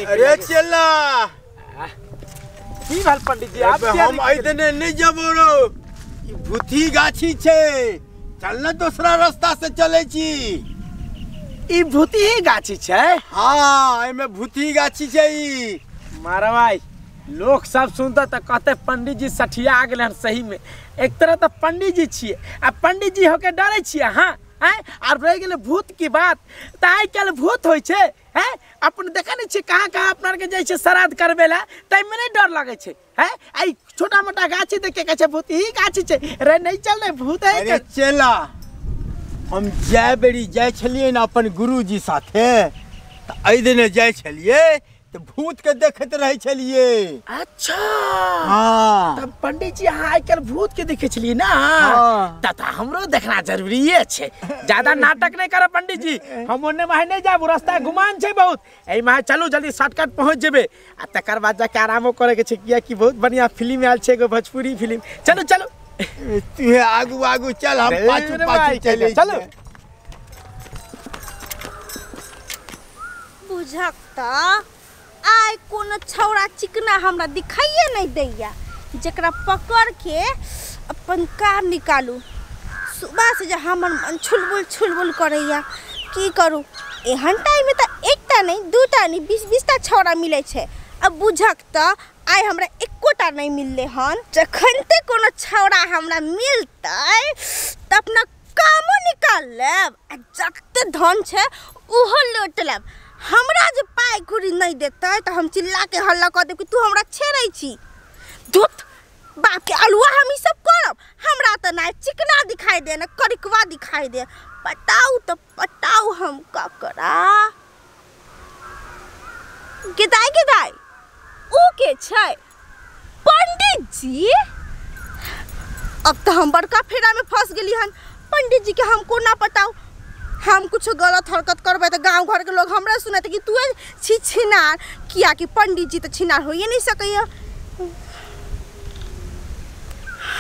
अरे चला की भाल पंडित जी आप हम इतने नहीं जबो रो भूथी गाछी छे चलना दूसरा रास्ता से चले छी ई भूती ही गाछी छे। हाँ एमे भूती गाछी छे ई मारा भाई लोग सब सुनता तो कहते पंडित जी सठिया आ गए सही में। एक तरह तो पंडित जी छिए आ पंडित जी होके डरे छिए। हाँ और रह गए भूत की बात तो आई कल भूत हो हैं अपन देखा नहीं छे कहाँ कहाँ अपना के जाए श्राद्ध करबे ला तई में नहीं डर लगे छे हैं आई छोटा मोटा गाछी देख के कहे भूत ही गाछी छे रे नहीं चल रे भूत है। अरे चला हम जाय बेरी जाय छलिए ना अपन गुरुजी साथे तो आई दिन जाय छलिए तो भूत के देखत रहे छलिए। अच्छा हाँ तब पंडित जी हाँ आजकल भूत के देखे छलिए ना। हाँ। तथा हमरो देखना जरूरी है छे ज्यादा नाटक नहीं करे पंडित जी हम ओने माहे नहीं जाबू रास्ता घुमान छे बहुत एई माहे चलू जल्दी शॉर्टकट पहुंच जेबे आ तकर बाद जाके आरामो करे के छे किया कि बहुत बढ़िया फिल्म आल छे एगो भोजपुरी फिल्म। चलो चलो तू आगू आगू चल हम पाछू पाछू चले चलो बुझकता आय कोनो छौड़ा चिकना हमरा दिखाइए नहीं दैया जकरा पकड़ के अपन कार निकालू। सुबह से जो हमर मन छुलबुल करैया की करू एहन टाइम में तो एकटा नहीं दूटा नहीं 20-20टा छौड़ा मिले छे। अब बुझकता आय हमरा एकोटा नहीं मिलले हन जखन ते कोनो छौड़ा हमरा मिलतै त अपना कामो निकाल लेब आ जते धन छे उहो लूट लेब। हमरा जे पाई कुरी नहीं देता तो हम चिल्ला के हल्ला कर देब कि तू हमरा छेड़ै छी। धुत बाप के अलुआ हम ई सब करब हमरा तो ना चिकना दिखाई दे ना करिकवा दिखाई दे। बताऊ तो पटाऊ हम का करा गिदाई ओ के छै पंडित जी। अब तो हम बड़का फेरा में फंस गेली हन पंडित जी के हमको ना बताऊ हम कुछ गलत हरकत करबे तो गांव घर के लोग हमरा सुनते कि तू छी छिनार किया कि पंडित जी तो छिनार होइए नहीं सकैया।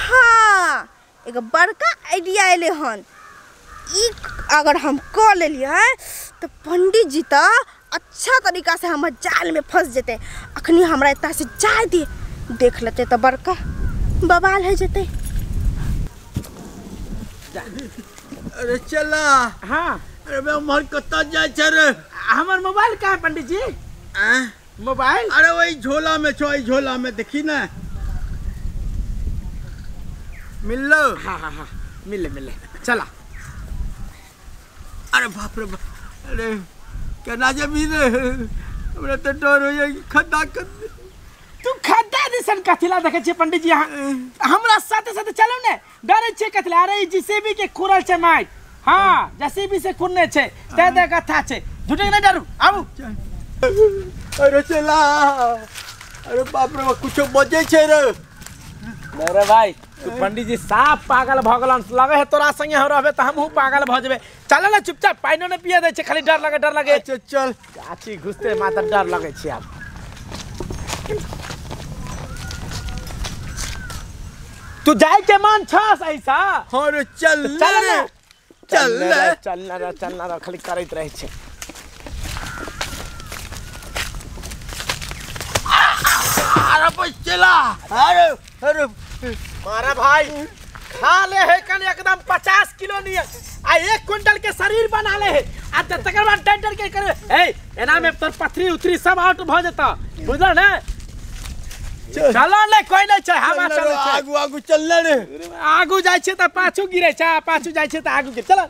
हाँ एक बड़का आइडिया आइले हन ई अगर हम कर लेलिए तो पंडित जी तो अच्छा तरीका से हमर जाल में फंस जेते। अखनी हमरा इतना से जाय दे देख लेते तो बड़का बवाल है जेते। अरे चला हाँ अरे मैं उमर कत्ता जाय छ रे हमर मोबाइल कहाँ है पंडित जी मोबाइल अरे वही झोला में छो झोला में देखी ना मिल लो। हाँ मिले चला। अरे बाप रे बाप अरे केना जमी रे हमरा तो डर हो जाई खड्डा कर तू खड्डा दिसन कथिला देखे छे पंडित जी हमरा साथे साथे चलो ने डरे छे कथिला अरे जेसीबी के खुरल छे माई। हाँ जेसीबी से खुरने छे ते दे कथा छे झूठे नहीं डरू आबू। अरे चला अरे बाप रे कुछ बजे छे रे अरे भाई तू पंडित जी साफ पागल भगलन लगे है तोरा संगे हो रहबे त हमहू पागल भ जेबे। चल ना चुपचाप पाइनो ने पिए दे छे खाली डर लगे चल गाछी घुसते मात्र डर लगे छे। अब तू जाए के मन छस ऐसा हाँ रे चल चल खाली करैत रहे छे। अरे चला अरे मारा भाई खा ले है कन एकदम 50 किलो नहीं आ 1 क्विंटल के शरीर बना ले है आ तकर बाद डर के करे ए एना में तोर पथरी उथरी सब आउट भ जता बुझल ना। चलो ले कोई नहीं छै हम चलो आगू चल रे आगू जाय छै त पाछू गिरे छै पाछू जाय छै त आगू गिर। चलो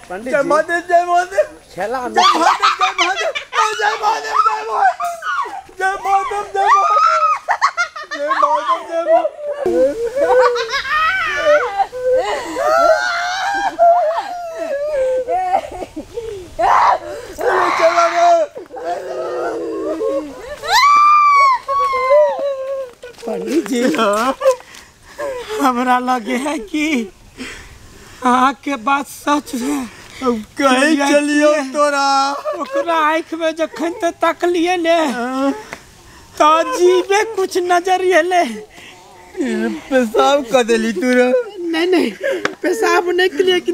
पंडित जी जय महादेव खेला जय महादेव पंडित जी हमरा लगे है कि अहाँ के बात सच है। कहीं चलियो तोरा ओकरा आँख में जखन ते तकलिए ने तो जीवे कुछ नजर एले पेशाब कर देली तू रे नहीं पेशाब नहीं के लिए कि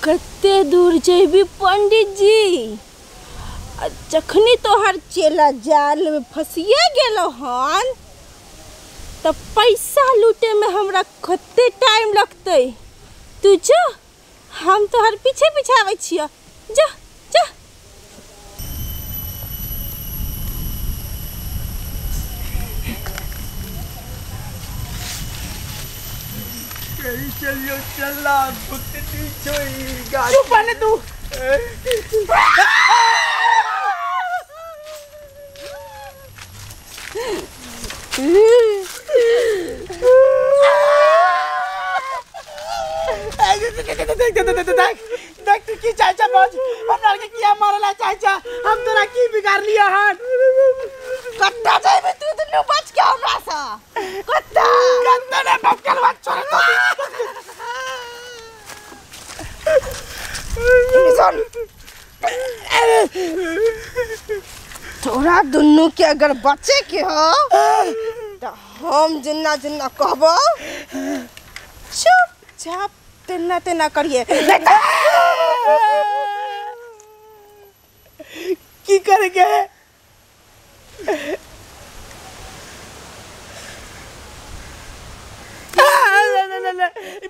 कते दूर जेबी पंडित जी? जखनी तोहर चेला जाल में फंसिए गेलो हन तब पैसा लूटे में हमरा कते टाइम लगते। तू जा, हम तोहर पीछे पीछे आवे छिया। जा जा। चलियो चला भूतनी छोई गाड़ी। तू पहले तू देख तू की चाचा बोझ हमरा के किया मारला चाचा, हम तोरा की बिगाड़ लिया हन। कट्टा जाइबे तू दुनु बच के हमरा सा। कट्टा ने बक्कल बात छोड़ सुन, तोरा दुनु के अगर बचे के हो तो हम जिन्ना जिन्ना कहबो चुपचाप तेना तेना करिए। की करेंगे?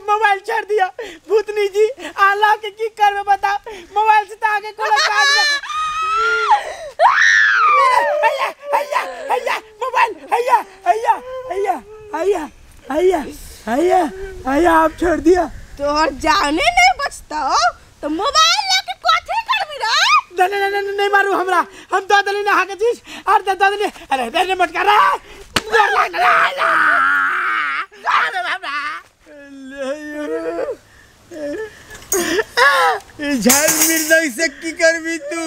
मोबाइल छोड़ दिया भूतनी जी। आला के की करबे बता, मोबाइल से तो आगे कोई काम ना। हैया हैया हैया मोबाइल हैया हैया हैया हैया हैया हैया हैया आप छोड़ दिया। तोहर जाने नहीं बचता तो मोबाइल लेके कथि करबी रे? नहीं मारू हमरा, हम तो दली नहा के चीज और तो दली। अरे दली मत कर रहा झाल मिर्दई से की करबी तू?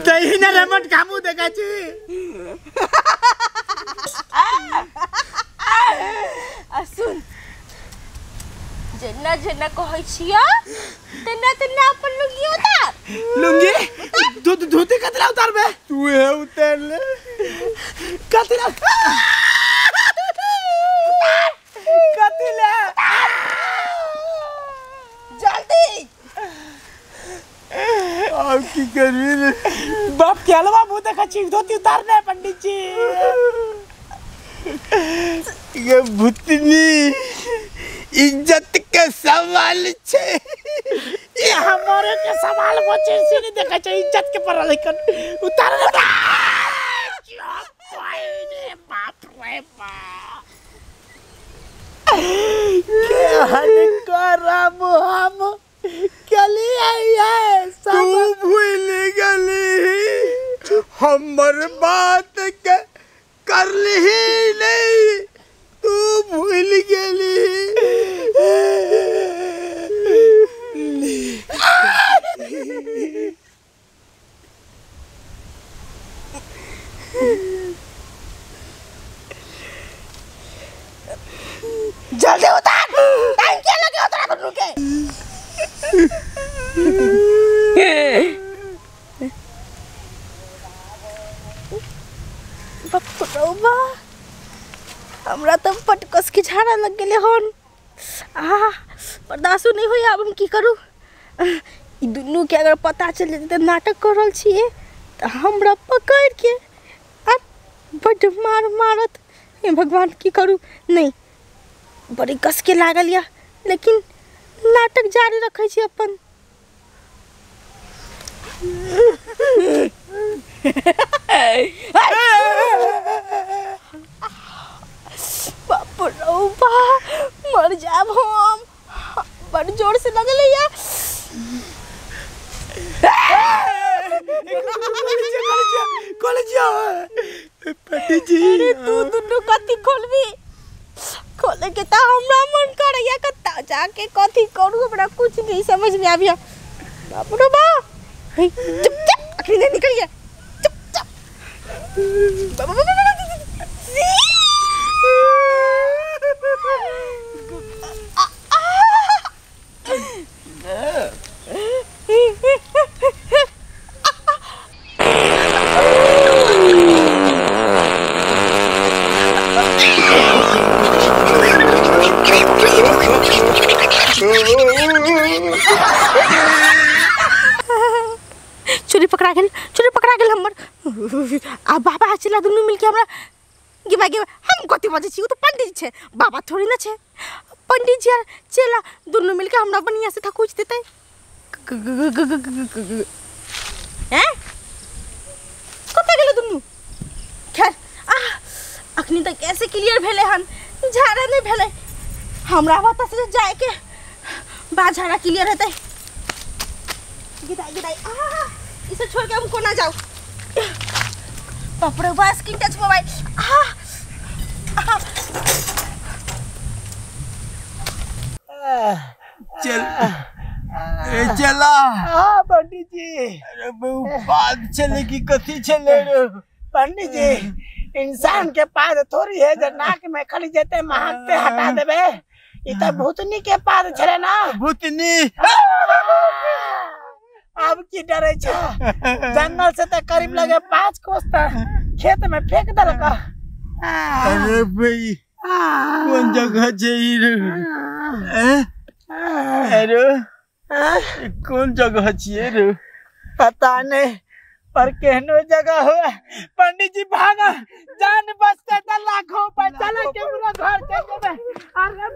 दही ना रेमट कामू देखा छी। सुन, जेना जेना कहै छिया तेना तेना अपन लुंगी उतार। लुंगी धोती कतला उतार बे? तू है उतार ले। कतला कतला जल्दी। अब की करबी रे? बाप के हलवा मुंह देखा छी, धोती उतारना है पंडित जी। ये भूतनी इज्जत के सवाल छे। ये हमारे के सवाल बचे से नहीं देखा चाहिए, इज्जत के पर लेकिन उतार रे बाप रे बाप। क्या करब हम चली आइए तू भूल गली हमर बात के करली नहीं, तू भूल गली। जल्दी उतार, टाइम क्या लगे उतार कर रुके। बप्पा हमरा तो पटकस के झाड़ा लग गेले हन। बर्दाश्त नहीं होई, अब हम की करूं? ई दुनू के अगर पता चल जेते त नाटक कर रहल छिए त हमरा पकड़ के आ बड़ मारत। हे भगवान की करूं? नहीं, बड़ी कस के लागल या, लेकिन नाटक जारी रखे छी अपन। बाप रे बा, मर जाब हम। बड़ जोर से लगले या। पंडित जी अरे तू दुनू कथी खोलबी? खोले के त हमरा मन करैया कत्ता जाके कथी करू, हमरा कुछ नहीं समझ में आबिया। बाप रे बा, चुप अखनी नहीं निकलिए, चुप पकड़ा गेल हमर। आ बाबा चला दुनू मिलके हमरा गिबा हम कथी बजे छी, उ तो पंडित जी छे, बाबा थोड़ी ना छे। पंडित जी और चला दुनू मिलके हमरा बढ़िया से थकुच देते हैं। कते गेल दुनू? खैर अखनी तक कैसे क्लियर भेले हन, झाड़ा नहीं भेले। हमरा बात से जाए के बाद झाड़ा क्लियर हेतै। गिदाई इसे छोड़ के हम को ना जाओ। बाप रे बस की टच मोबाइल। चला पंडित जी। अरे बात चले की कथी चले रे पंडित जी, इंसान के पाद थोड़ी है जो नाक में खड़ी जेते महक पे हटा देबे। ई त भूतनी के पाद छले ना। भूतनी अब की डरे छ? जंगल से त करीब लगे 5 कोस त खेत में फेंक दलका। अरे भाई कौन जगह छे ई रे? अरे कौन जगह छिए रे? पता नहीं पर केहनो जगह हो। पंडित जी भागा, जान बचते त लाखों, चला के पूरा घर चल जेबे। अरे